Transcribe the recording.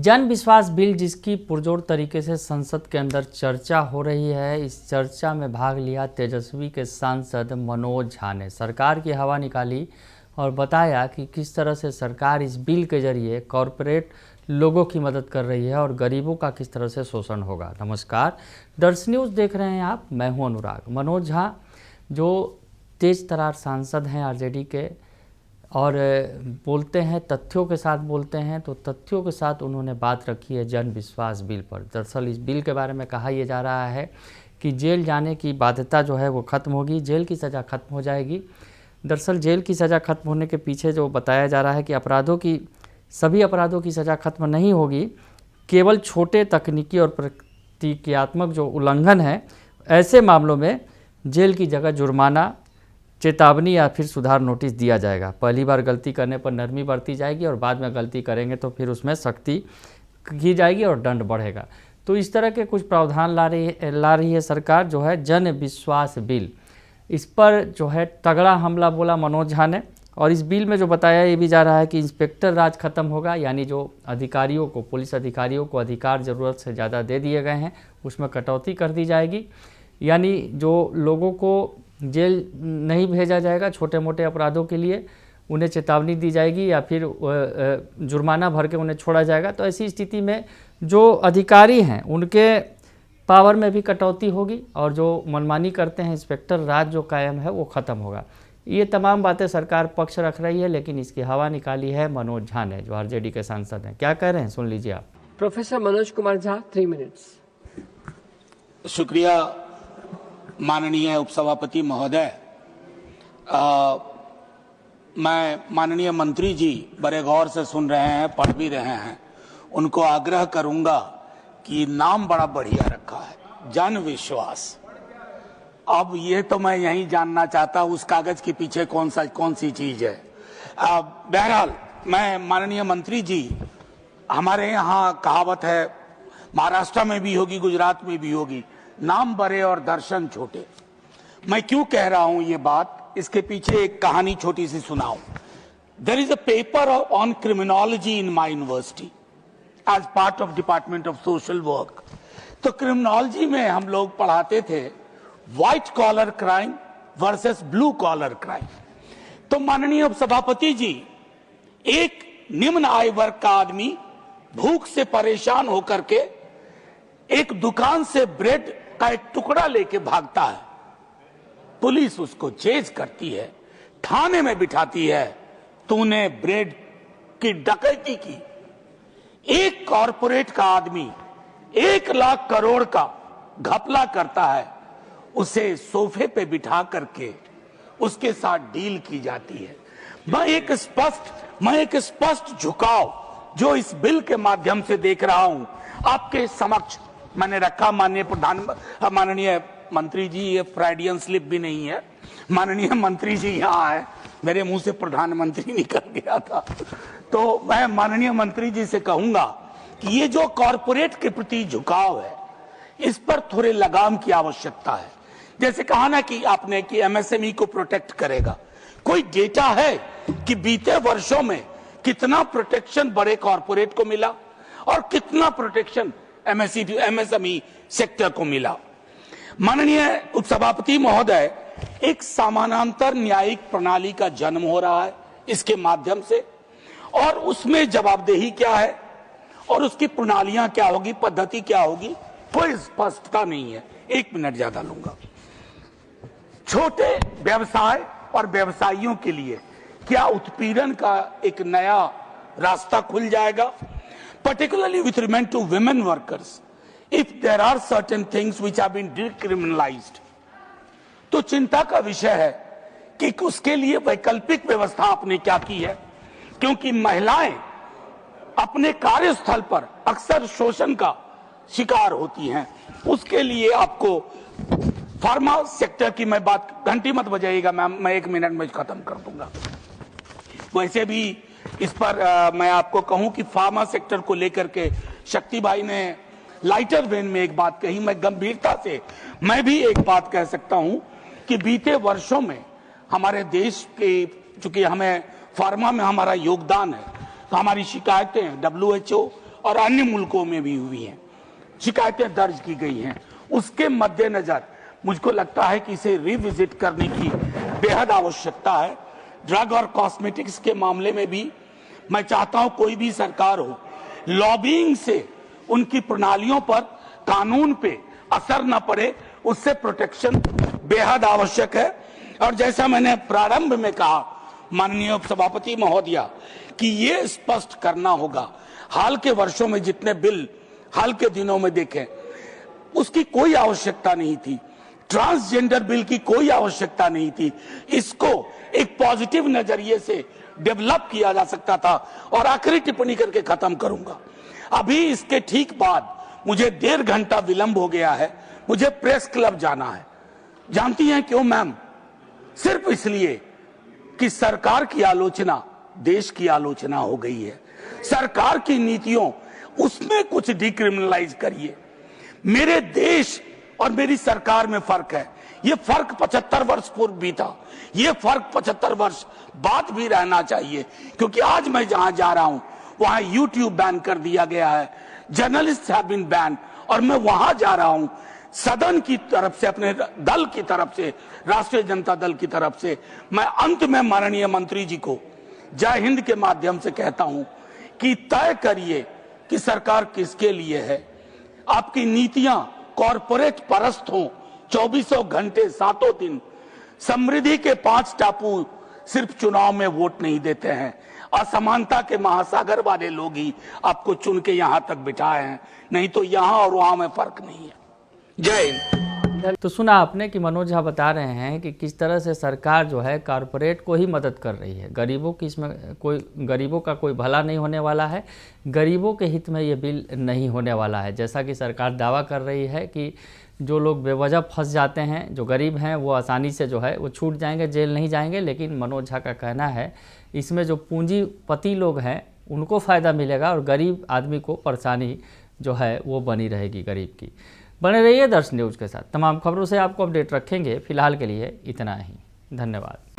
जन विश्वास बिल जिसकी पुरजोर तरीके से संसद के अंदर चर्चा हो रही है, इस चर्चा में भाग लिया तेजस्वी के सांसद मनोज झा ने सरकार की हवा निकाली और बताया कि किस तरह से सरकार इस बिल के जरिए कॉरपोरेट लोगों की मदद कर रही है और गरीबों का किस तरह से शोषण होगा। नमस्कार, दर्श न्यूज़ देख रहे हैं आप, मैं हूं अनुराग। मनोज झा जो तेज तर्रार सांसद हैं आरजेडी के और बोलते हैं, तथ्यों के साथ बोलते हैं, तो तथ्यों के साथ उन्होंने बात रखी है जन विश्वास बिल पर। दरअसल इस बिल के बारे में कहा यह जा रहा है कि जेल जाने की बाध्यता जो है वो ख़त्म होगी, जेल की सज़ा ख़त्म हो जाएगी। दरअसल जेल की सज़ा ख़त्म होने के पीछे जो बताया जा रहा है कि सभी अपराधों की सज़ा ख़त्म नहीं होगी, केवल छोटे तकनीकी और प्रतीकात्मक जो उल्लंघन है ऐसे मामलों में जेल की जगह जुर्माना, चेतावनी या फिर सुधार नोटिस दिया जाएगा। पहली बार गलती करने पर नरमी बरती जाएगी और बाद में गलती करेंगे तो फिर उसमें सख्ती की जाएगी और दंड बढ़ेगा। तो इस तरह के कुछ प्रावधान ला रही है सरकार जो है जन विश्वास बिल। इस पर जो है तगड़ा हमला बोला मनोज झा ने। और इस बिल में जो बताया ये भी जा रहा है कि इंस्पेक्टर राज खत्म होगा, यानी जो अधिकारियों को, पुलिस अधिकारियों को अधिकार ज़रूरत से ज़्यादा दे दिए गए हैं उसमें कटौती कर दी जाएगी। यानी जो लोगों को जेल नहीं भेजा जाएगा छोटे मोटे अपराधों के लिए, उन्हें चेतावनी दी जाएगी या फिर जुर्माना भर के उन्हें छोड़ा जाएगा। तो ऐसी स्थिति में जो अधिकारी हैं उनके पावर में भी कटौती होगी और जो मनमानी करते हैं इंस्पेक्टर राज जो कायम है वो ख़त्म होगा। ये तमाम बातें सरकार पक्ष रख रही है, लेकिन इसकी हवा निकाली है मनोज झा ने जो आरजेडी के सांसद हैं। क्या कह रहे हैं, सुन लीजिए आप। Professor Manoj Kumar Jha, 3 minutes. शुक्रिया माननीय उपसभापति महोदय। मैं माननीय मंत्री जी बड़े गौर से सुन रहे हैं, पढ़ भी रहे हैं। उनको आग्रह करूंगा कि नाम बड़ा बढ़िया रखा है, जन विश्वास। अब ये तो मैं यही जानना चाहता हूं उस कागज के पीछे कौन सी चीज है। बहरहाल मैं माननीय मंत्री जी, हमारे यहाँ कहावत है, महाराष्ट्र में भी होगी, गुजरात में भी होगी, नाम बड़े और दर्शन छोटे। मैं क्यों कह रहा हूं ये बात, इसके पीछे एक कहानी छोटी सी सुनाऊं। There is a paper on criminology in my university as part of department of social work. तो क्रिमिनोलॉजी में हम लोग पढ़ाते थे white collar crime versus blue collar crime. तो माननीय उपसभापति जी, एक निम्न आय वर्ग का आदमी भूख से परेशान होकर के एक दुकान से ब्रेड का एक टुकड़ा लेके भागता है। पुलिस उसको चेज करती है, थाने में बिठाती है, तूने ब्रेड की डकैती की। एक कॉरपोरेट का आदमी 1 लाख करोड़ का घपला करता है, उसे सोफे पे बिठा करके उसके साथ डील की जाती है। मैं एक स्पष्ट झुकाव जो इस बिल के माध्यम से देख रहा हूं आपके समक्ष मैंने रखा। माननीय मंत्री जी, ये फ्राइडियन स्लिप भी नहीं है, माननीय मंत्री जी यहाँ है, मेरे मुंह से प्रधानमंत्री निकल गया था। तो मैं माननीय मंत्री जी से कहूंगा कि ये जो कॉरपोरेट के प्रति झुकाव है, इस पर थोड़े लगाम की आवश्यकता है। जैसे कहा ना कि आपने कि एमएसएमई को प्रोटेक्ट करेगा, कोई डेटा है कि बीते वर्षों में कितना प्रोटेक्शन बड़े कॉरपोरेट को मिला और कितना प्रोटेक्शन एमएसएमई सेक्टर को मिला। माननीय उपसभापति महोदय, एक समानांतर न्यायिक प्रणाली का जन्म हो रहा है इसके माध्यम से, और उसमें जवाबदेही क्या है और उसकी प्रणालियां क्या होगी, पद्धति क्या होगी, कोई स्पष्टता नहीं है। 1 मिनट ज्यादा लूंगा। छोटे व्यवसाय और व्यवसायियों के लिए क्या उत्पीड़न का एक नया रास्ता खुल जाएगा, particularly with regard to women workers, if there are certain things which have been decriminalized। तो चिंता का विषय है कि उसके लिए वैकल्पिक व्यवस्था आपने क्या की है, क्योंकि महिलाएं अपने कार्यस्थल पर अक्सर शोषण का शिकार होती हैं। उसके लिए आपको फार्मा सेक्टर की मैं बात, घंटी मत बजाइएगा मैम, मैं 1 मिनट में खत्म कर दूंगा। वैसे भी इस पर मैं आपको कहूं कि फार्मा सेक्टर को लेकर के शक्ति भाई ने लाइटर वेन में एक बात कही। मैं गंभीरता से मैं भी एक बात कह सकता हूं कि बीते वर्षों में हमारे देश के, चूंकि हमें फार्मा में हमारा योगदान है, तो हमारी शिकायतें WHO और अन्य मुल्कों में भी हुई हैं, शिकायतें दर्ज की गई हैं। उसके मद्देनजर मुझको लगता है कि इसे रिविजिट करने की बेहद आवश्यकता है। ड्रग और कॉस्मेटिक्स के मामले में भी मैं चाहता हूं कोई भी सरकार हो, लॉबिंग से उनकी प्रणालियों पर, कानून पे असर न पड़े, उससे प्रोटेक्शन बेहद आवश्यक है। और जैसा मैंने प्रारंभ में कहा माननीय उपसभापति महोदया, कि ये स्पष्ट करना होगा, हाल के वर्षों में जितने बिल हाल के दिनों में देखें, उसकी कोई आवश्यकता नहीं थी। ट्रांसजेंडर बिल की कोई आवश्यकता नहीं थी। इसको एक पॉजिटिव नजरिए से डेवलप किया जा सकता था। और आखिरी टिप्पणी करके खत्म करूंगा, अभी इसके ठीक बाद मुझे 1.5 घंटा विलंब हो गया है, मुझे प्रेस क्लब जाना है। जानती हैं क्यों मैम? सिर्फ इसलिए कि सरकार की आलोचना देश की आलोचना हो गई है। सरकार की नीतियों, उसमें कुछ डिक्रिमिनलाइज करिए। मेरे देश और मेरी सरकार में फर्क है। ये फर्क 75 वर्ष पूर्व भी था, ये फर्क 75 वर्ष बाद भी रहना चाहिए। क्योंकि आज मैं जहां जा रहा हूं वहां यूट्यूब बैन कर दिया गया है, जर्नलिस्ट हैव बीन बैन, और मैं वहां जा रहा हूं सदन की तरफ से, अपने दल की तरफ से, राष्ट्रीय जनता दल की तरफ से मैं अंत में माननीय मंत्री जी को जय हिंद के माध्यम से कहता हूं कि तय करिए कि सरकार किसके लिए है। आपकी नीतियां कॉरपोरेट परस्त हों, 24 घंटे 7 दिन। समृद्धि के 5 टापू सिर्फ चुनाव में वोट नहीं देते हैं, असमानता के महासागर वाले लोग ही आपको चुन के यहां तक बिठाए हैं, नहीं तो यहां और वहां में फर्क नहीं है। जय हिंद। तो सुना आपने कि मनोज झा बता रहे हैं कि किस तरह से सरकार जो है कारपोरेट को ही मदद कर रही है। गरीबों की इसमें गरीबों का कोई भला नहीं होने वाला है, गरीबों के हित में ये बिल नहीं होने वाला है। जैसा कि सरकार दावा कर रही है कि जो लोग बेवजह फंस जाते हैं, जो गरीब हैं, वो आसानी से जो है वो छूट जाएंगे, जेल नहीं जाएंगे। लेकिन मनोज झा का कहना है इसमें जो पूंजीपति लोग हैं उनको फ़ायदा मिलेगा और गरीब आदमी को परेशानी जो है वो बनी रहेगी गरीब की। बने रहिए दर्श न्यूज़ के साथ, तमाम खबरों से आपको अपडेट रखेंगे। फिलहाल के लिए इतना ही, धन्यवाद।